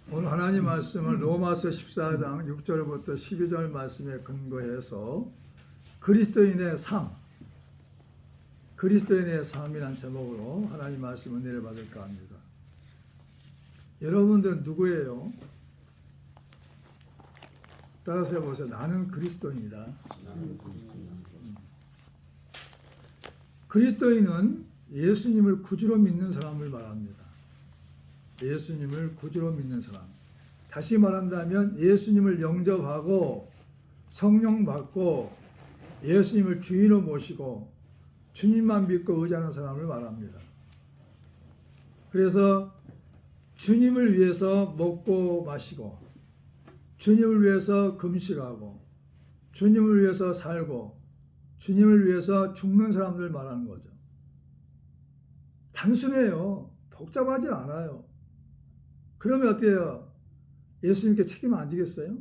오늘 하나님 말씀을 로마서 14장 6절부터 12절 말씀에 근거해서 그리스도인의 삶, 그리스도인의 삶이란 제목으로 하나님 말씀 은혜를 받을까 합니다. 여러분들은 누구예요? 따라서 해보세요. 나는 그리스도인이다. 그리스도인은 예수님을 구주로 믿는 사람을 말합니다. 예수님을 구주로 믿는 사람. 다시 말한다면 예수님을 영접하고 성령 받고 예수님을 주인으로 모시고 주님만 믿고 의지하는 사람을 말합니다. 그래서 주님을 위해서 먹고 마시고 주님을 위해서 금식하고 주님을 위해서 살고 주님을 위해서 죽는 사람들 말하는 거죠. 단순해요. 복잡하지 않아요. 그러면 어때요? 예수님께 책임 안 지겠어요?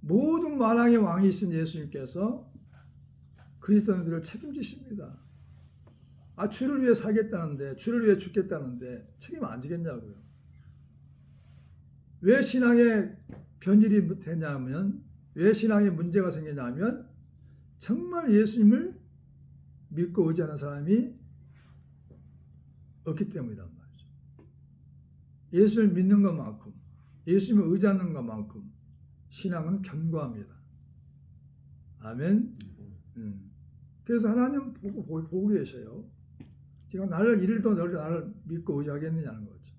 모든 만왕의 왕이신 예수님께서 그리스도인들을 책임지십니다. 주를 위해 살겠다는데, 주를 위해 죽겠다는데 책임 안 지겠냐고요. 왜 신앙에 변질이 되냐면, 왜 신앙에 문제가 생기냐면 정말 예수님을 믿고 의지하는 사람이 없기 때문이란 말이죠. 예수를 믿는 것만큼, 예수님을 의지하는 것만큼 신앙은 견고합니다. 아멘. 그래서 하나님 보고 계셔요. 제가 나를 이를도 너를 나를 믿고 의지하겠느냐는 거죠.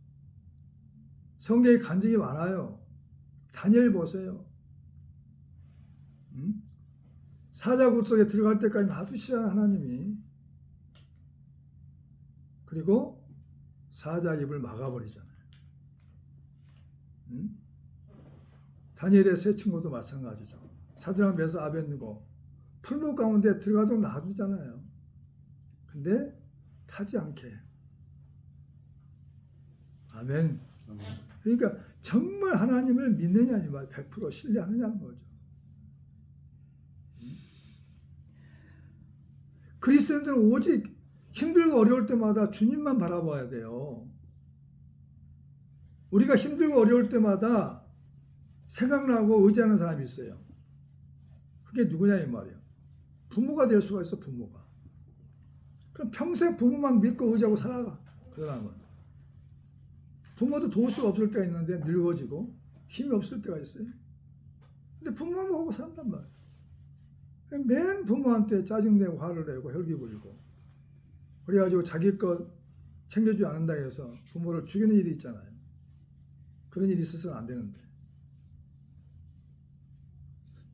성경에 간증이 많아요. 다니엘 보세요. 사자굴 속에 들어갈 때까지 놔두시잖아요, 하나님이. 그리고 사자 입을 막아버리잖아요. 다니엘의 세 친구도 마찬가지죠. 사드락 메삭 아벳느고 풀무 가운데 들어가도록 놔두잖아요. 근데 타지 않게. 아멘. 그러니까 정말 하나님을 믿느냐 이 말 100% 신뢰하느냐는 거죠. 그리스도인들은 오직 힘들고 어려울 때마다 주님만 바라봐야 돼요. 우리가 힘들고 어려울 때마다 생각나고 의지하는 사람이 있어요. 그게 누구냐 이 말이에요. 부모가 될 수가 있어, 부모가. 그럼 평생 부모만 믿고 의지하고 살아가, 그 사람은. 부모도 도울 수가 없을 때가 있는데 늙어지고 힘이 없을 때가 있어요. 근데 부모만 보고 산단 말이에요. 맨 부모한테 짜증내고 화를 내고 혈기 부리고 그래가지고 자기 것 챙겨주지 않는다 해서 부모를 죽이는 일이 있잖아요. 그런 일이 있어서는 안 되는데.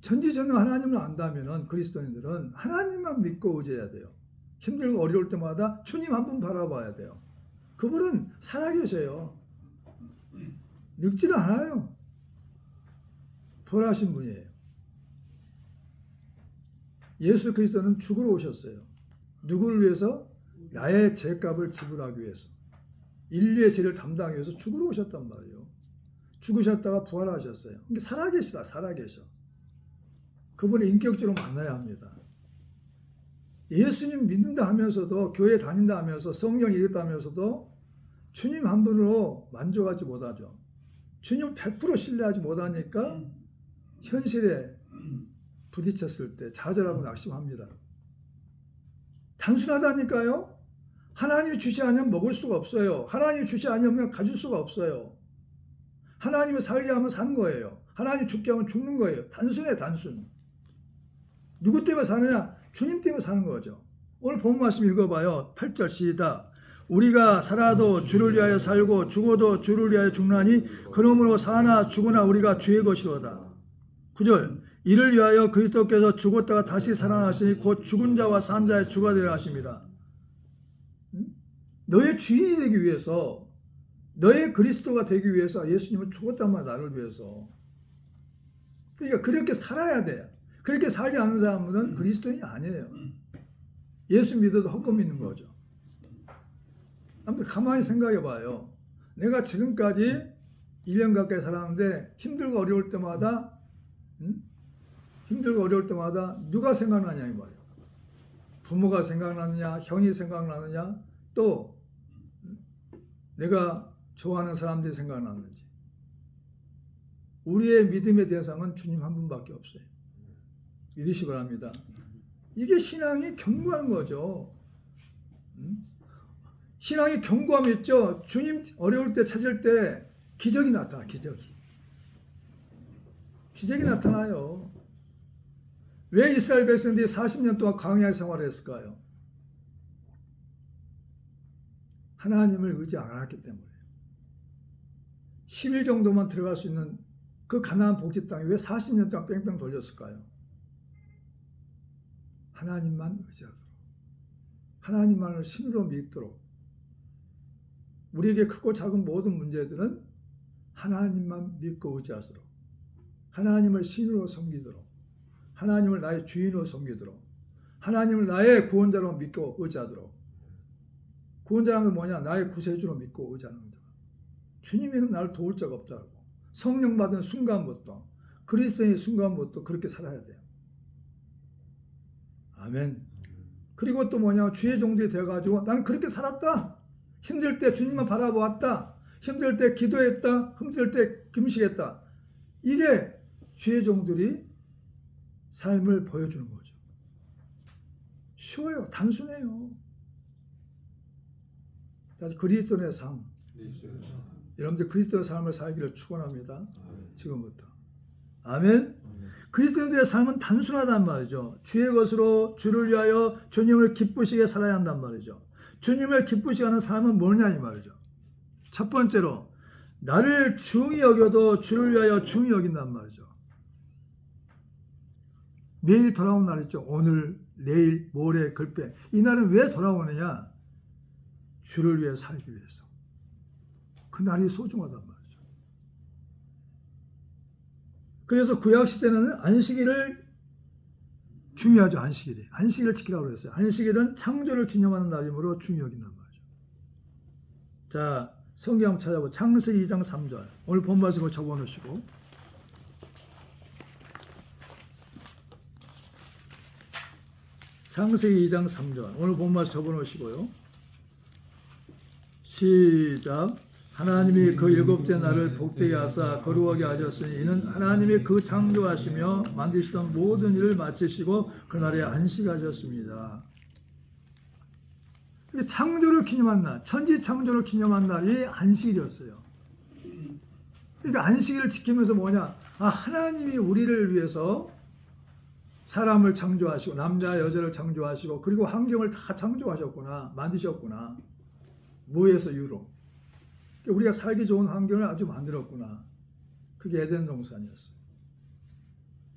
전지전능 하나님을 안다면 그리스도인들은 하나님만 믿고 의지해야 돼요. 힘들고 어려울 때마다 주님 한 분 바라봐야 돼요. 그분은 살아계셔요. 늙지는 않아요. 부활하신 분이에요. 예수 그리스도는 죽으러 오셨어요. 누구를 위해서? 나의 죄값을 지불하기 위해서. 인류의 죄를 담당하기 위해서 죽으러 오셨단 말이에요. 죽으셨다가 부활하셨어요. 그러니까 살아계시다, 살아계셔. 그분을 인격적으로 만나야 합니다. 예수님 믿는다 하면서도, 교회 다닌다 하면서, 성경 읽었다 하면서도 주님 한 분으로 만족하지 못하죠. 주님 100% 신뢰하지 못하니까 현실에 부딪혔을 때 좌절하고 낙심합니다. 단순하다니까요. 하나님이 주시 않으면 먹을 수가 없어요. 하나님이 주시 않으면 가질 수가 없어요. 하나님이 살게 하면 사는 거예요. 하나님이 죽게 하면 죽는 거예요. 단순해, 단순. 누구 때문에 사느냐? 주님 때문에 사는 거죠. 오늘 본 말씀 읽어봐요. 8절 시작. 우리가 살아도 주를 위하여 살고 죽어도 주를 위하여 죽나니 그러므로 사나 죽으나 우리가 주의 것이로다. 9절. 이를 위하여 그리스도께서 죽었다가 다시 살아나시니 곧 죽은 자와 산 자의 주가 되려 하십니다. 너의 주인이 되기 위해서, 너의 그리스도가 되기 위해서 예수님은 죽었단 말이야, 나를 위해서. 그러니까 그렇게 살아야 돼요. 그렇게 살지 않는 사람은 그리스도인이 아니에요. 예수 믿어도 헛것 믿는 거죠. 아무튼 가만히 생각해 봐요. 내가 지금까지 1년 가까이 살았는데 힘들고 어려울 때마다 누가 생각나냐 이 말이에요. 부모가 생각나느냐, 형이 생각나느냐, 또 내가 좋아하는 사람들이 생각나는지. 우리의 믿음의 대상은 주님 한 분밖에 없어요. 믿으시기 바랍니다. 이게 신앙이 견고한 거죠. 신앙이 견고함이 있죠. 주님 어려울 때 찾을 때 기적이 나타나. 기적이 나타나요. 왜 이스라엘 백성들이 40년 동안 광야 생활을 했을까요? 하나님을 의지 안 했기 때문에. 10일 정도만 들어갈 수 있는 그 가나안 복지 땅에 왜 40년 동안 뺑뺑 돌렸을까요? 하나님만 의지하도록, 하나님만을 신으로 믿도록, 우리에게 크고 작은 모든 문제들은 하나님만 믿고 의지하도록, 하나님을 신으로 섬기도록, 하나님을 나의 주인으로 섬기도록, 하나님을 나의 구원자로 믿고 의지하도록. 구원자라는 건 뭐냐? 나의 구세주로 믿고 의지하는 거죠. 주님이는 나를 도울 자가 없다고. 성령 받은 순간부터, 그리스도의 순간부터 그렇게 살아야 돼요. 아멘. 그리고 또 뭐냐? 주의 종들이 되어가지고 나는 그렇게 살았다. 힘들 때 주님만 바라보았다. 힘들 때 기도했다. 힘들 때 금식했다. 이게 주의 종들이 삶을 보여주는 거죠. 쉬워요. 단순해요. 그리스도의 삶. 여러분들 그리스도의 삶을 살기를 축원합니다. 지금부터. 아멘. 그리스도인들의 삶은 단순하단 말이죠. 주의 것으로 주를 위하여 주님을 기쁘시게 살아야 한단 말이죠. 주님을 기쁘시게 하는 삶은 뭐냐 이 말이죠. 첫 번째로 나를 중히 여겨도 주를 위하여 중히 여긴단 말이죠. 내일 돌아온 날 있죠. 오늘, 내일, 모레, 글빼. 이 날은 왜 돌아오느냐? 주를 위해 살기 위해서. 그 날이 소중하단 말이죠. 그래서 구약시대는 안식일을 중요하죠. 안식일을 지키라고 그랬어요. 안식일은 창조를 기념하는 날이므로 중히 여긴단 말이죠. 자, 성경 한번 찾아보고 창세기 2장 3절. 오늘 본 말씀을 적어놓으시고 창세기 2장 3절. 오늘 본 말씀 적어놓으시고요. 시작. 하나님이 그 일곱째 날을 복되게 하사 거룩하게 하셨으니 이는 하나님이 그 창조하시며 만드시던 모든 일을 마치시고 그날에 안식하셨습니다. 창조를 기념한 날, 천지 창조를 기념한 날이 안식일이었어요. 그러니까 안식일을 지키면서 뭐냐? 하나님이 우리를 위해서 사람을 창조하시고 남자 여자를 창조하시고 그리고 환경을 다 창조하셨구나, 만드셨구나. 무에서 유로. 우리가 살기 좋은 환경을 아주 만들었구나. 그게 에덴 동산이었어요.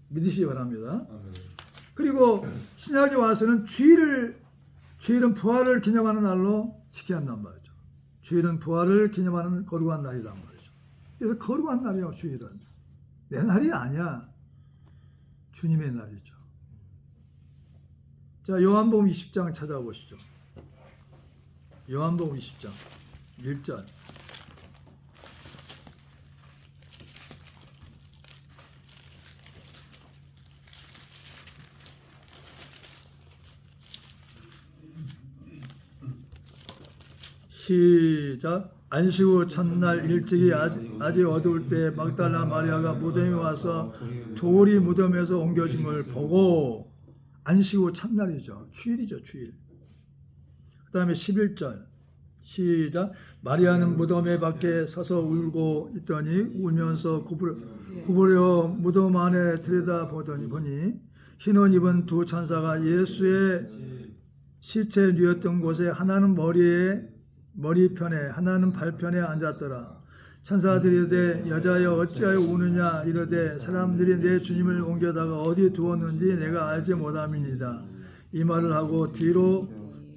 믿으시기 바랍니다. 그리고 신약에 와서는 주일은 부활을 기념하는 날로 지켜야 한단 말이죠. 주일은 부활을 기념하는 거룩한 날이란 말이죠. 그래서 거룩한 날이요, 주일은. 내 날이 아니야. 주님의 날이죠. 자, 요한복음 20장 찾아보시죠. 요한복음 20장 1절. 시작. 안식 후 첫날 일찍이 아직 어두울 때 막달라 마리아가 무덤에 와서 돌이 무덤에서 옮겨짐을 보고, 안식 후 첫날이죠. 주일이죠, 주일. 그 다음에 11절. 시작. 마리아는 무덤에 밖에 서서 울고 있더니 울면서 구부려 무덤 안에 들여다보니 흰 옷 입은 두 천사가 예수의 시체 누웠던 곳에 하나는 머리편에 하나는 발편에 앉았더라. 천사들이 이르되 여자여 어찌하여 우느냐 이르되 사람들이 내 주님을 옮겨다가 어디 두었는지 내가 알지 못함이니이다. 이 말을 하고 뒤로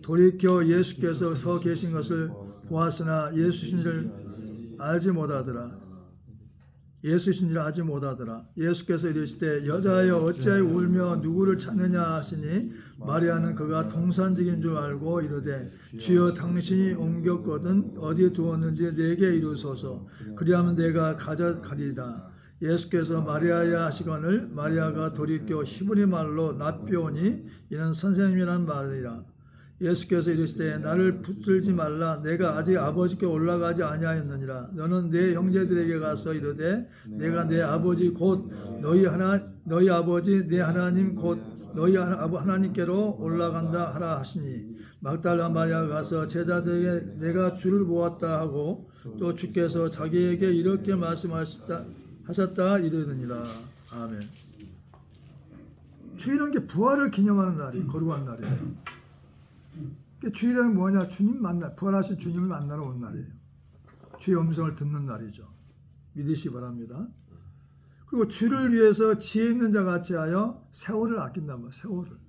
돌이켜 예수께서 서 계신 것을 보았으나 예수신 줄 알지 못하더라. 예수께서 이르시되 여자여 어찌하여 울며 누구를 찾느냐 하시니 마리아는 그가 동산직인 줄 알고 이르되 주여 당신이 옮겼거든 어디에 두었는지 내게 이루소서. 그리하면 내가 가져가리이다. 예수께서 마리아야 하시거늘 마리아가 돌이켜 히브리 말로 납비오니 이는 선생님이란 말이라. 예수께서 이르시되 나를 붙들지 말라. 내가 아직 아버지께 올라가지 아니하였느니라. 너는 내 형제들에게 가서 이르되 내가 내 아버지 곧 너희 아버지 내 하나님 곧 너희 하나님께로 올라간다 하라 하시니 막달라 마리아가 가서 제자들에게 내가 주를 보았다 하고 또 주께서 자기에게 이렇게 말씀하셨다 이르느니라. 아멘. 주일은 게 부활을 기념하는 날이 거룩한 날이에요. 주일은 뭐냐? 주님 부활하신 주님을 만나러 온 날이에요. 주의 음성을 듣는 날이죠. 믿으시기 바랍니다. 그리고 주를 위해서 지혜 있는 자 같이 하여 세월을 아낀단 말이에요. 세월을.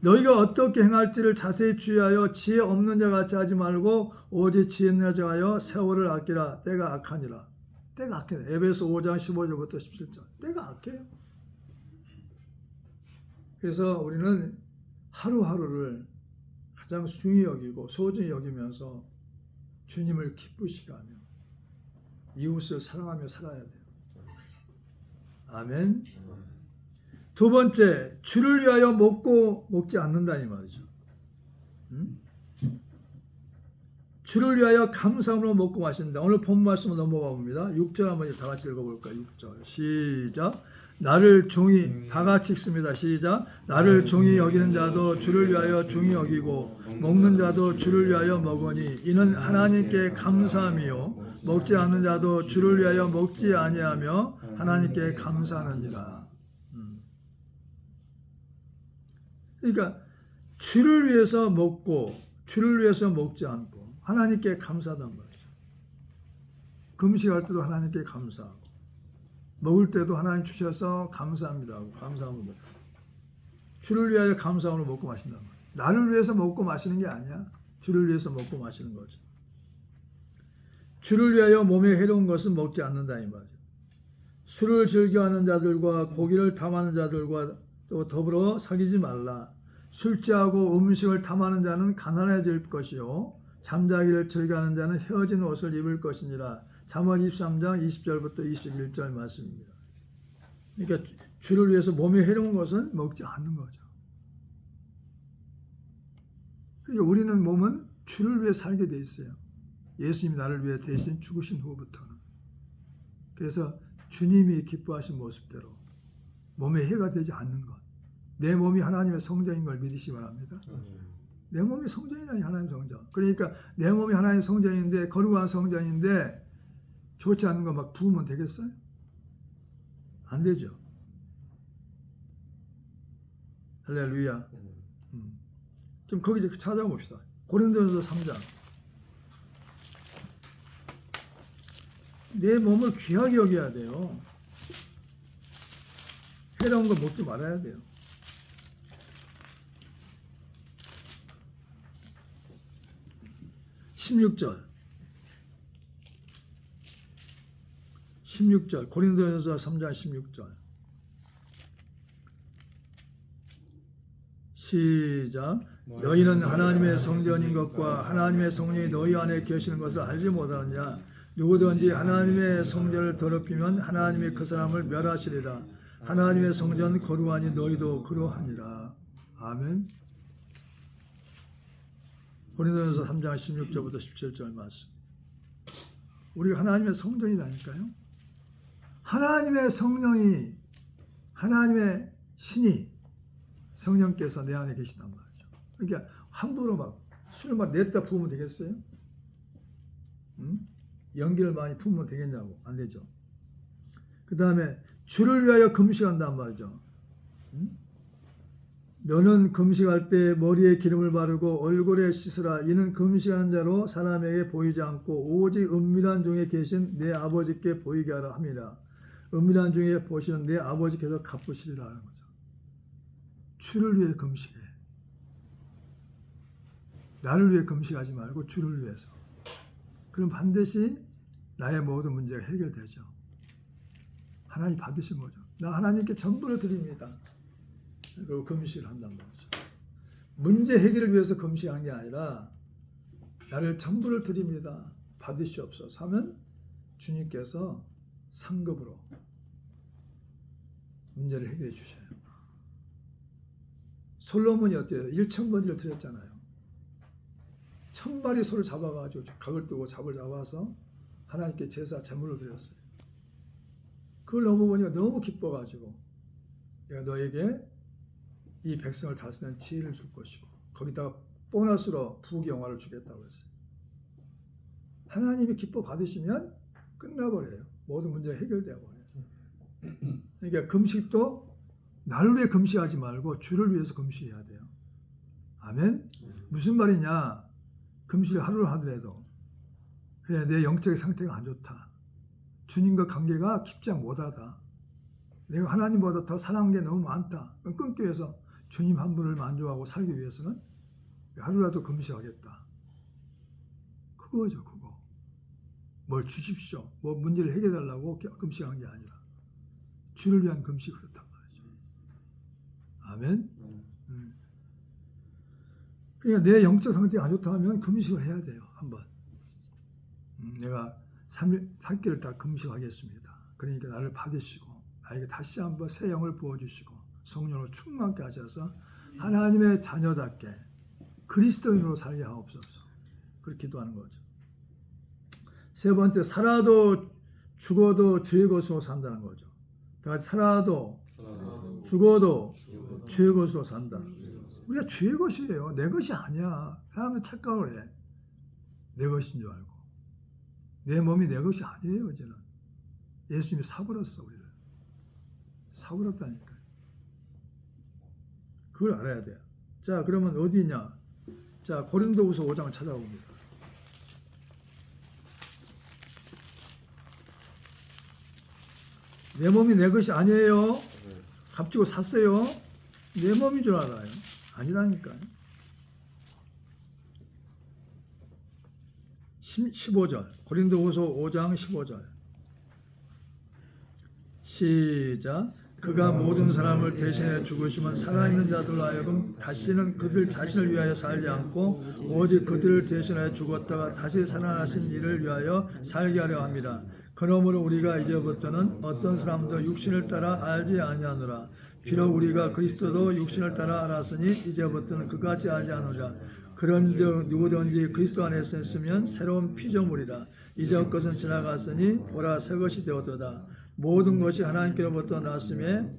너희가 어떻게 행할지를 자세히 주의하여 지혜 없는 자 같이 하지 말고 오직 지혜 있는 자 하여 세월을 아끼라. 때가 악하니라. 때가 악해요. 에베소 5장 15절부터 17절. 때가 악해요. 그래서 우리는 하루하루를 가장 중히 여기고 소중히 여기면서 주님을 기쁘시게 하며 이웃을 사랑하며 살아야 돼요. 아멘. 두 번째, 주를 위하여 먹지 않는다 이 말이죠. 주를 위하여 감사함으로 먹고 마신다. 오늘 본 말씀으로 넘어가 봅니다. 6절 한번 다 같이 읽어볼까요? 6절 시작. 나를 종이 다 같이 읽습니다. 시작. 나를 종이 여기는 자도 주를 위하여 종이 여기고 먹는 자도 주를 위하여 먹으니 이는 하나님께 감사함이요 먹지 않는 자도 주를 위하여 먹지 아니하며 하나님께 감사하느니라. 그러니까 주를 위해서 먹고 주를 위해서 먹지 않고 하나님께 감사하단 말이죠. 금식할 때도 하나님께 감사하고 먹을 때도 하나님 주셔서 감사합니다 하고 감사합니다. 주를 위하여 감사함으로 먹고 마신단 말이에요. 나를 위해서 먹고 마시는 게 아니야. 주를 위해서 먹고 마시는 거죠. 주를 위하여 몸에 해로운 것은 먹지 않는다 이 말이죠. 술을 즐겨하는 자들과 고기를 탐하는 자들과 또 더불어 사귀지 말라. 술 취하고 음식을 탐하는 자는 가난해질 것이요 잠자기를 즐겨하는 자는 헤어진 옷을 입을 것이니라. 잠언 23장 20절부터 21절 말씀입니다. 그러니까 주를 위해서 몸에 해로운 것은 먹지 않는 거죠. 그러니까 우리는 몸은 주를 위해 살게 돼 있어요. 예수님이 나를 위해 대신 죽으신 후부터는. 그래서 주님이 기뻐하신 모습대로 몸에 해가 되지 않는 것. 내 몸이 하나님의 성전인 걸 믿으시기 바랍니다. 내 몸이 성전이라니 하나님의 성전. 그러니까 내 몸이 하나님의 성전인데 거룩한 성전인데 좋지 않은 거 막 부으면 되겠어요? 안 되죠. 할렐루야. 좀 거기 찾아봅시다. 고린도전서 3장. 내 몸을 귀하게 여겨야 돼요. 해로운 거 먹지 말아야 돼요. 16절 고린도전서 3장 16절 시작. 너희는 하나님의 성전인 것과 하나님의 성령이 너희 안에 계시는 것을 알지 못하느냐. 누구든지 하나님의 성전을 더럽히면 하나님이 그 사람을 멸하시리라. 하나님의 성전 거룩하니 너희도 그러하니라. 아멘. 고린도전서 3장 16절부터 17절 말씀. 우리가 하나님의 성전이라니까요. 하나님의 성령이 하나님의 신이 성령께서 내 안에 계시단 말이죠. 그러니까 함부로 막 술을 막 냈다 부으면 되겠어요? 연기를 많이 부으면 되겠냐고. 안 되죠. 그 다음에 주를 위하여 금식한단 말이죠. 너는 금식할 때 머리에 기름을 바르고 얼굴에 씻으라. 이는 금식하는 자로 사람에게 보이지 않고 오직 은밀한 중에 계신 내 아버지께 보이게 하라 함이라. 은밀한 중에 보시는 내 아버지께서 갚으시리라 하는 거죠. 주를 위해 금식해. 나를 위해 금식하지 말고 주를 위해서. 그럼 반드시 나의 모든 문제가 해결되죠. 하나님 받으신 거죠. 나 하나님께 전부를 드립니다. 그리고 금식을 한단 말이죠. 문제 해결을 위해서 금식한 게 아니라 나를 전부를 드립니다. 받으시옵소서 하면 주님께서 상급으로 문제를 해결해 주셔요. 솔로몬이 어때요? 1,000번지를 드렸잖아요. 1,000마리 소를 잡아가지고 각을 뜨고 잡을 잡아서 하나님께 제사 제물로 드렸어요. 그걸 넘어보니까 너무 기뻐가지고 내가 너에게 이 백성을 다스리는 지혜를 줄 것이고 거기다가 보너스로 부귀영화를 주겠다고 했어요. 하나님이 기뻐 받으시면 끝나버려요. 모든 문제가 해결되어 버려요. 그러니까 금식도 나를 위해 금식하지 말고 주를 위해서 금식해야 돼요. 아멘? 무슨 말이냐? 금식을 하루를 하더라도 그래, 내 영적인 상태가 안 좋다. 주님과 관계가 깊지 못하다. 내가 하나님보다 더 사랑하는 게 너무 많다. 끊기 위해서 주님 한 분을 만족하고 살기 위해서는 하루라도 금식하겠다. 그거죠, 그거. 뭘 주십시오. 뭐 문제를 해결해달라고 금식한 게 아니라 주를 위한 금식이 그렇단 말이죠. 아멘? 그러니까 내 영적 상태가 안 좋다 하면 금식을 해야 돼요. 한번. 내가 3끼를 다 금식하겠습니다. 그러니까 나를 받으시고 나에게 다시 한번 새 영을 부어주시고 성령으로 충만케 하셔서 하나님의 자녀답게 그리스도인으로 살게 하옵소서. 그렇게 기도하는 거죠. 세 번째, 살아도 죽어도 주의 것으로 산다는 거죠. 다 같이 살아도 죽어도 주의 것으로 산다. 우리가 주의 것이에요. 내 것이 아니야. 사람들 착각을 해. 내 것인 줄 알고. 내 몸이 내 것이 아니에요, 이제는. 예수님이 사버렸어, 우리를. 사버렸다니까요. 그걸 알아야 돼요. 자, 그러면 어디 있냐? 자, 고린도후서 5장을 찾아봅니다. 내 몸이 내 것이 아니에요. 값주고 샀어요. 내 몸인 줄 알아요. 아니라니까요. 15절. 고린도후서 5장 15절. 시작. 그가 모든 사람을 대신해 죽으시면 살아있는 자들로 하여금 다시는 그들 자신을 위하여 살지 않고 오직 그들을 대신하여 죽었다가 다시 살아나신 이를 위하여 살게 하려 합니다. 그러므로 우리가 이제부터는 어떤 사람도 육신을 따라 알지 아니하노라. 비록 우리가 그리스도도 육신을 따라 알았으니 이제부터는 그같이 알지 않으라. 그런즉 누구든지 그리스도 안에 있으면 새로운 피조물이라. 이전 것은 지나갔으니 보라 새 것이 되었도다. 모든 것이 하나님께로부터 났음에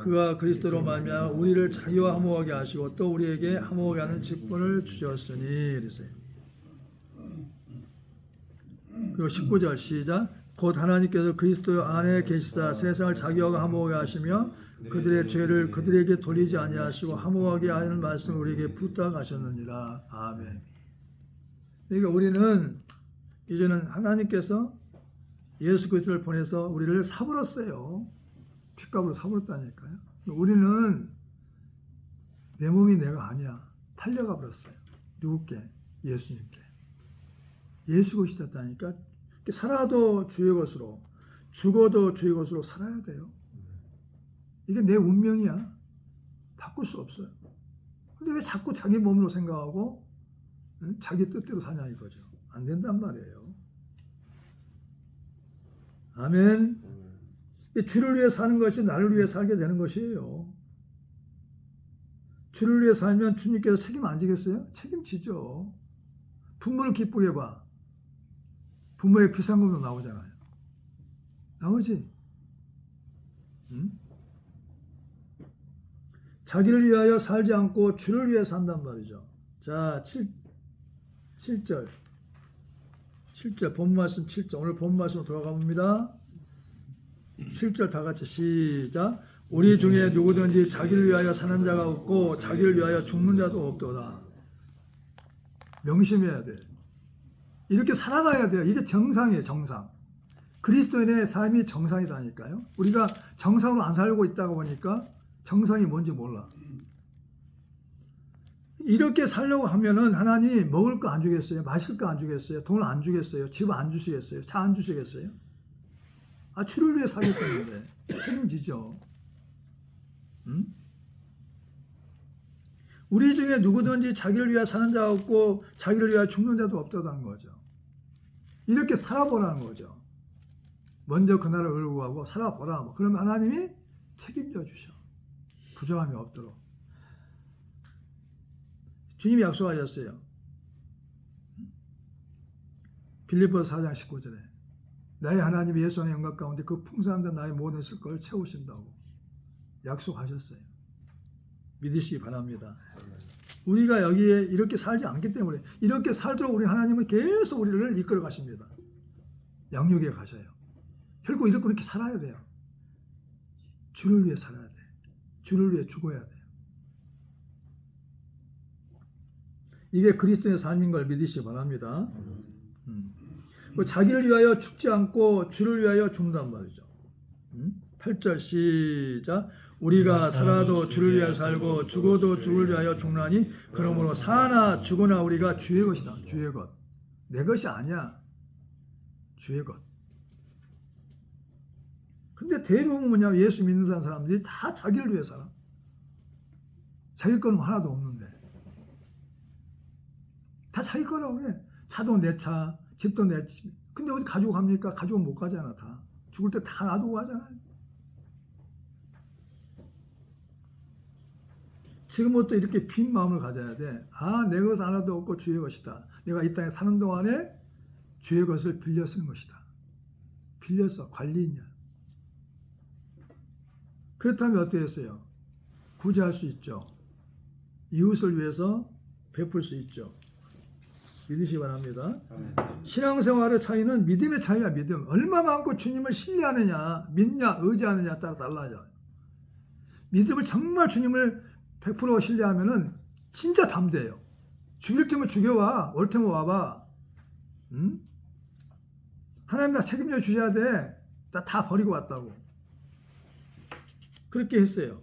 그가 그리스도로 말미암아 우리를 자기와 화목하게 하시고 또 우리에게 화목하게 하는 직분을 주셨으니 이랬어요. 그리고 19절 시작. 곧 하나님께서 그리스도 안에 계시다 세상을 자기와 화목하게 하시며 그들의 죄를 그들에게 돌리지 아니하시고 화목하게 하는 말씀을 우리에게 부탁하셨느니라. 아멘. 그러니까 우리는 이제는 하나님께서 예수 그리스도를 보내서 우리를 사버렸어요. 핏값으로 사버렸다니까요. 우리는 내 몸이 내가 아니야. 팔려가 버렸어요. 누구께? 예수님께. 예수 것이 됐다니까. 살아도 주의 것으로 죽어도 주의 것으로 살아야 돼요. 이게 내 운명이야. 바꿀 수 없어요. 근데 왜 자꾸 자기 몸으로 생각하고 자기 뜻대로 사냐 이거죠. 안 된단 말이에요. 아멘. 주를 위해 사는 것이 나를 위해 살게 되는 것이에요. 주를 위해 살면 주님께서 책임 안 지겠어요? 책임지죠. 부모를 기쁘게 봐. 부모의 비상금도 나오잖아요. 나오지? 응? 자기를 위하여 살지 않고 주를 위해 산단 말이죠. 자, 7절. 7절, 본 말씀 7절. 오늘 본 말씀으로 돌아가 봅니다. 7절 다 같이 시작. 우리 중에 누구든지 자기를 위하여 사는 자가 없고 자기를 위하여 죽는 자도 없도다. 명심해야 돼. 이렇게 살아가야 돼요. 이게 정상이에요, 정상. 그리스도인의 삶이 정상이다니까요. 우리가 정상으로 안 살고 있다가 보니까 정상이 뭔지 몰라. 이렇게 살려고 하면은 하나님이 먹을 거 안 주겠어요? 마실 거 안 주겠어요? 돈 안 주겠어요? 집 안 주시겠어요? 차 안 주시겠어요? 아, 주를 위해 살겠다는데 책임지죠. 응? 우리 중에 누구든지 자기를 위해 사는 자가 없고 자기를 위해 죽는 자도 없다는 거죠. 이렇게 살아보라는 거죠. 먼저 그날을 의구하고 살아보라. 그러면 하나님이 책임져 주셔. 부정함이 없도록. 주님이 약속하셨어요. 빌립보서 4장 19절에 나의 하나님 예수 안의 영광 가운데 그 풍성한 나의 모든 것을 채우신다고 약속하셨어요. 믿으시기 바랍니다. 우리가 여기에 이렇게 살지 않기 때문에 이렇게 살도록 우리 하나님은 계속 우리를 이끌어 가십니다. 양육에 가셔요. 결국 이렇게 살아야 돼요. 주를 위해 살아야 돼. 주를 위해 죽어야 돼요. 이게 그리스도의 삶인 걸 믿으시기 바랍니다. 자기를 위하여 죽지 않고 주를 위하여 죽는단 말이죠. 8절 시작. 우리가 살아도 주를 위하여 살고 죽어도 주를 위하여 죽나니 그러므로 사나 죽으나 우리가 주의 것이다. 주의 것. 내 것이 아니야. 주의 것. 근데 대부분 뭐냐면 예수 믿는 사람들이 다 자기를 위해 살아. 자기 거는 하나도 없는데. 다 자기 거라고 그래. 차도 내 차, 집도 내 집. 근데 어디 가지고 갑니까? 가지고 못 가잖아, 다. 죽을 때 다 놔두고 가잖아요. 지금부터 이렇게 빈 마음을 가져야 돼. 아, 내 것 하나도 없고 주의 것이다. 내가 이 땅에 사는 동안에 주의 것을 빌려 쓰는 것이다. 빌려서 관리냐. 그렇다면 어떻게 했어요? 구제할 수 있죠. 이웃을 위해서 베풀 수 있죠. 믿으시기 바랍니다. 신앙생활의 차이는 믿음의 차이야. 믿음. 얼마만큼 주님을 신뢰하느냐, 믿냐, 의지하느냐에 따라 달라져요. 믿음을 정말 주님을 100% 신뢰하면은 진짜 담대해요. 죽일 테면 죽여와. 올 테면 와봐. 응? 하나님 나 책임져 주셔야 돼. 나 다 버리고 왔다고. 그렇게 했어요.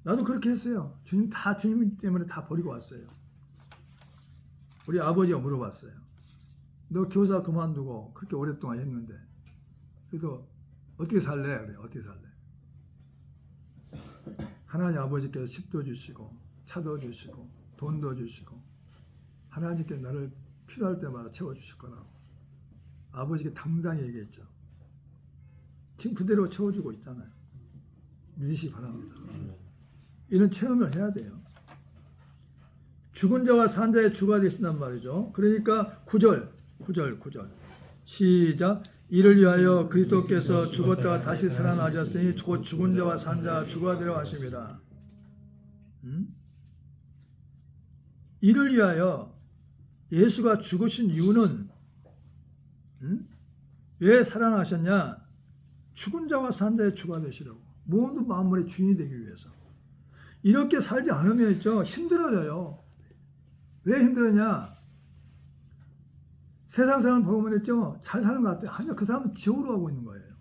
나도 그렇게 했어요. 주님 때문에 다 버리고 왔어요. 우리 아버지가 물어봤어요. 너 교사 그만두고 그렇게 오랫동안 했는데 그래도 어떻게 살래? 그래. 어떻게 살래? 하나님 아버지께서 집도 주시고 차도 주시고 돈도 주시고 하나님께 나를 필요할 때마다 채워주실 거라고 아버지께 당당히 얘기했죠. 지금 그대로 채워주고 있잖아요. 믿으시기 바랍니다. 이런 체험을 해야 돼요. 죽은 자와 산 자의 주가 되신단 말이죠. 그러니까 9절 시작. 이를 위하여 그리스도께서 죽었다가 다시 살아나셨으니 곧 죽은 자와 산 자가 주가 되려 하십니다. 이를 위하여 예수가 죽으신 이유는 왜 살아나셨냐? 죽은 자와 산 자의 주가 되시려고. 모든 만물의 주인이 되기 위해서. 이렇게 살지 않으면 있죠. 힘들어져요. 왜 힘드냐? 세상 사람 보면 있죠. 잘 사는 것 같아요. 아니요. 그 사람은 지옥으로 가고 있는 거예요.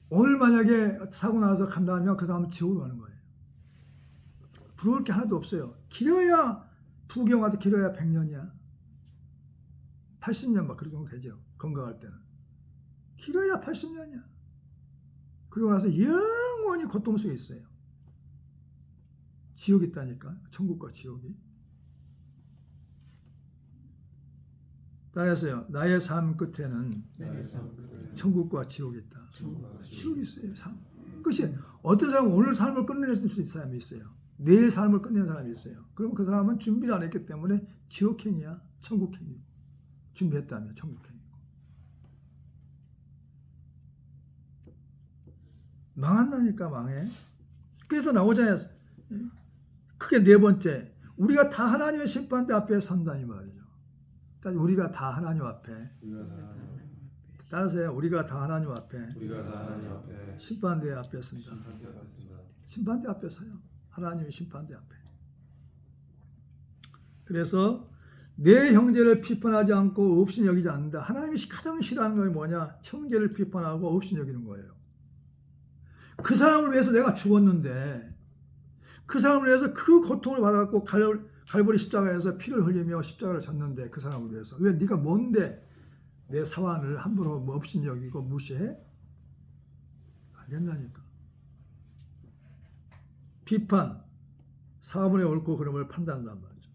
오늘 만약에 사고 나서 간다면 그 사람은 지옥으로 가는 거예요. 부러울 게 하나도 없어요. 길어야 부경화도 길어야 100년이야. 80년 막 그런 정도 되죠. 건강할 때는. 길어야 80년이야. 그리고 나서 영원히 고통 속에 있어요. 지옥이 있다니까. 천국과 지옥이. 따라서요. 나의 삶 끝에는 천국과 지옥이 있다. 지옥이 있어요. 삶. 그것이 어떤 사람은 오늘 삶을 끝낼 수 있는 사람이 있어요. 내일 삶을 끝내는 사람이 있어요. 그럼 그 사람은 준비를 안 했기 때문에 지옥행이야. 천국행이고. 준비했다면 천국행이고. 망한다니까 망해. 그래서 나오잖아요. 크게 네 번째. 우리가 다 하나님의 심판대 앞에 선다 이 말이죠. 우리가 다 하나님 앞에. 따라서요. 우리가 다 하나님 앞에. 심판대 앞에 선다. 심판대 앞에 서요. 하나님의 심판대 앞에. 그래서 내 형제를 비판하지 않고 없인 여기지 않는다. 하나님이 가장 싫어하는 것이 뭐냐? 형제를 비판하고 없인 여기는 거예요. 그 사람을 위해서 내가 죽었는데 그 사람을 위해서 그 고통을 받았고 갈보리 십자가에서 피를 흘리며 십자가를 졌는데 그 사람을 위해서 왜 네가 뭔데 내 사환을 함부로 없인 여기고 무시해? 안 된다니까. 비판, 사분의 옳고 그름을 판단한단 말이죠.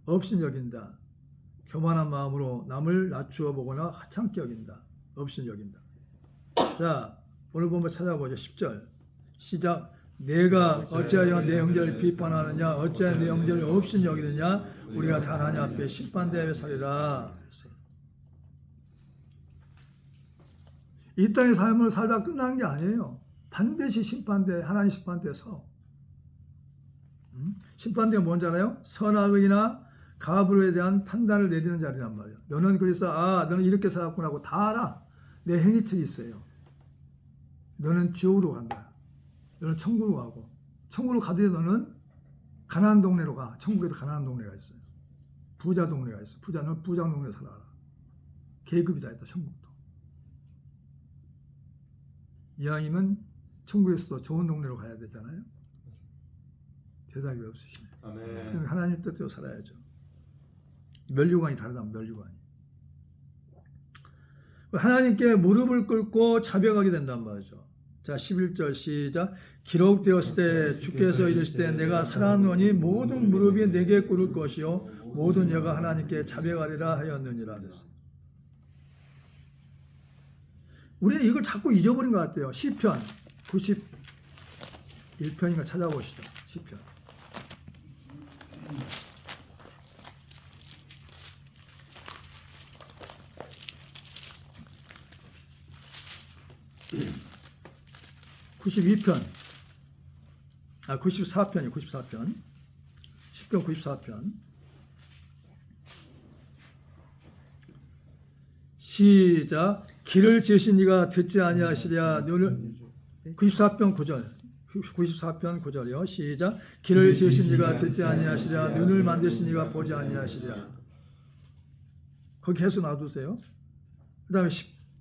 없인 여긴다. 교만한 마음으로 남을 낮추어 보거나 하찮게 여긴다. 없인 여긴다. 자, 오늘 보면 찾아보죠. 10절 시작. 내가 어찌하여 내 형제를 비판하느냐 어찌하여 내 형제를 없인 여기느냐 우리가 다 하나님 앞에 심판대에 서리라 했어요. 이 땅의 삶을 살다 끝나는 게 아니에요. 반드시 심판대 하나님 심판대에 서. 심판대가 뭔지 알아요? 선악이나 가불에 대한 판단을 내리는 자리란 말이에요. 너는 그래서 너는 이렇게 살았구나 하고 다 알아. 내 행위책이 있어요. 너는 지옥으로 간다. 너는 천국으로 가고 천국으로 가더니 너는 가나안 동네로 가. 천국에도 가나안 동네가 있어요. 부자 동네가 있어. 부자는 부자 동네에 살아라. 계급이다 했다. 천국도. 이왕이면 천국에서도 좋은 동네로 가야 되잖아요. 대답이 없으시네. 그럼 하나님 뜻대로 살아야죠. 면류관이 다르다. 면류관이. 하나님께 무릎을 꿇고 자백하게 된단 말이죠. 자, 11절 시작. 기록되었을 때 주께서 이르시되 내가 살았노니 모든 무릎이 내게 꿇을 것이요 모든 여가 하나님께 자백하리라 하였느니라 그랬어요. 우리는 이걸 자꾸 잊어버린 것 같아요. 시편 91편인가 찾아보시죠. 시편. (92편) 94편이요. 94편. 10편 94편. 시작. 길을 지으신 이가 듣지 아니하시랴. 눈을 94편 9절. 94편 9절이요. 시작. 길을 지으신 이가 듣지 아니하시랴. 눈을 만드신 이가 보지 아니하시랴. 거기 계속 놔두세요. 그 다음에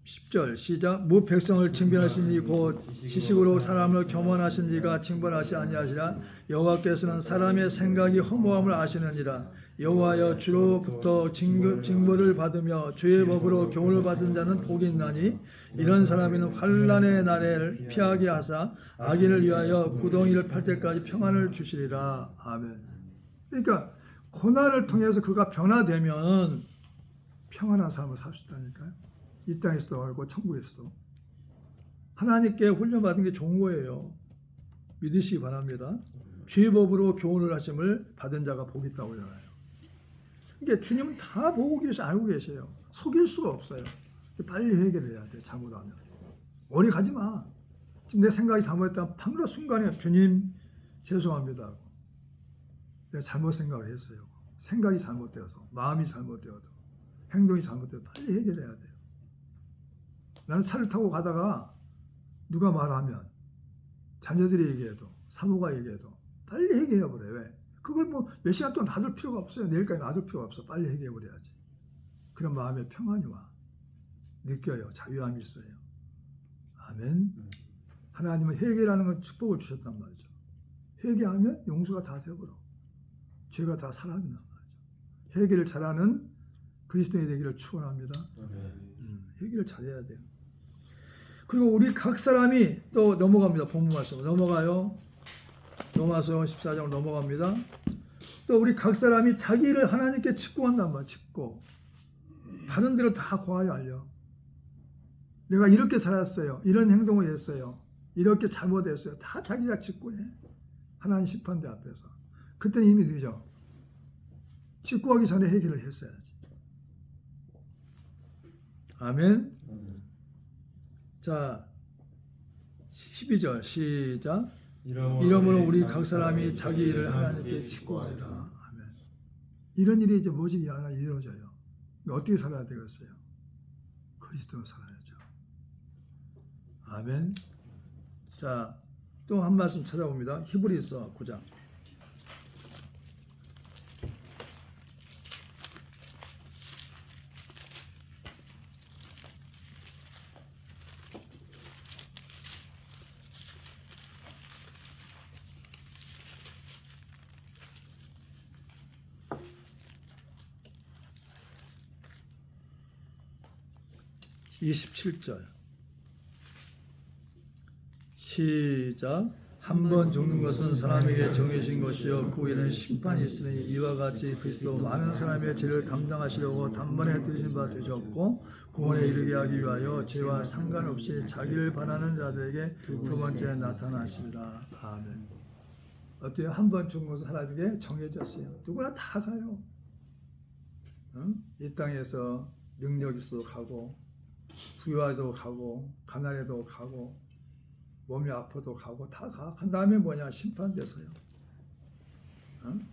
10절 시작. 무 백성을 징변하신 이 곧 지식으로 사람을 겸언하신 이가 징벌하시 아니하시라. 여호와께서는 사람의 생각이 허무함을 아시느니라. 여호와여 주로부터 징벌을 받으며 주의 법으로 교훈을 받은 자는 복이 있나니 이런 사람은 환난의 날을 피하게 하사 악인을 위하여 구덩이를 팔 때까지 평안을 주시리라. 아멘. 그러니까 고난을 통해서 그가 변화되면 평안한 삶을 살 수 있다니까요. 이 땅에서도 알고 천국에서도. 하나님께 훈련받은 게 좋은 거예요. 믿으시기 바랍니다. 주의 법으로 교훈을 하심을 받은 자가 복이 있다고 그러잖아요. 그러니까 주님은 다 보고 계셔, 알고 계세요. 속일 수가 없어요. 빨리 해결해야 돼. 잘못하면. 오래 가지 마. 지금 내 생각이 잘못했다면 방금 순간에 주님 죄송합니다 하고 내가 잘못 생각을 했어요. 생각이 잘못되어서 마음이 잘못되어도 행동이 잘못되어도 빨리 해결해야 돼요. 나는 차를 타고 가다가 누가 말하면 자녀들이 얘기해도 사모가 얘기해도 빨리 해결해버려요. 왜? 그걸 뭐 몇 시간 동안 놔둘 필요가 없어요. 내일까지 놔둘 필요가 없어. 빨리 해결해버려야지. 그런 마음에 평안이 와. 느껴요. 자유함이 있어요. 아멘. 하나님은 회개라는 건 축복을 주셨단 말이죠. 회개하면 용서가 다 되버려. 죄가 다 사라진단 말이죠. 회개를 잘하는 그리스도인이 되기를 축원합니다. 회개를 잘해야 돼요. 그리고 우리 각 사람이 또 넘어갑니다. 본문 말씀 넘어가요. 로마서 14장 넘어갑니다. 또 우리 각 사람이 자기 일을 하나님께 직고한단 말이에요. 직고. 다른 데로 다 고하여 알려. 내가 이렇게 살았어요. 이런 행동을 했어요. 이렇게 잘못했어요. 다 자기가 직고해. 하나님 심판대 앞에서. 그때는 이미 늦어. 직고하기 전에 해결을 했어야지. 아멘. 자, 12절 시작. 이러므로 우리 각 사람이 자기 일을 하나님께 직고하리라. 아멘. 이런 일이 이제 모직이 하나 이루어져요. 어떻게 살아야 되겠어요? 그리스도로 살아야죠. 아멘. 자, 또 한 말씀 찾아봅니다. 히브리서 9장. (27절) 시작. 한 번 죽는 것은 사람에게 정해진 것이요 그 후에는 심판이 있으니 이와 같이 그리스도 많은 사람의 죄를 담당하시려고 단번에 들으신 바 되셨고 구원에 이르게 하기 위하여 죄와 상관없이 자기를 바라는 자들에게 두 번째 나타나시리라. 아멘. 어때요? 한 번 죽는 것은 사람에게 정해졌어요. 누구나 다 가요. 응? 이 땅에서 능력 있어도 가고 부유해도 가고 가난해도 가고 몸이 아파도 가고 다 가. 간 다음에 뭐냐? 심판돼서요. 응?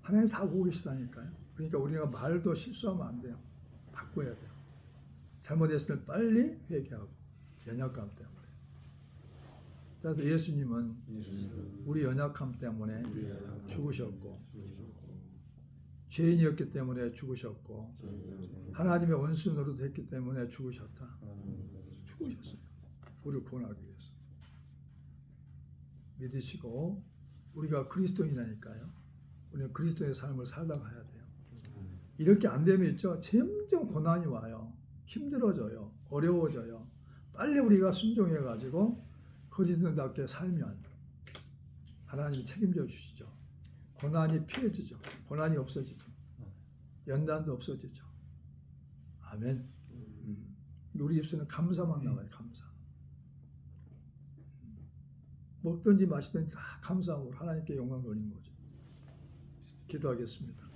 하나님 다 보고 계시다니까요. 그러니까 우리가 말도 실수하면 안 돼요. 바꿔야 돼요. 잘못했으면 빨리 회개하고 연약감 때문에. 그래서 예수님은 우리 연약함 때문에 죽으셨고 죄인이었기 때문에 죽으셨고 하나님의 원수 노릇했기 때문에 죽으셨다. 죽으셨어요. 우리를 구원하기 위해서. 믿으시고 우리가 그리스도인이니까요. 우리는 그리스도의 삶을 살다 가야 돼요. 이렇게 안 되면 있죠. 점점 고난이 와요. 힘들어져요. 어려워져요. 빨리 우리가 순종해가지고 그리스도인답게 살면 하나님이 책임져 주시죠. 고난이 피해지죠. 고난이 없어지죠. 연단도 없어지죠. 아멘. 우리 입술은 감사만 나와요. 감사. 먹든지 마시든지 다 감사함으로 하나님께 영광 돌리는 거죠. 기도하겠습니다.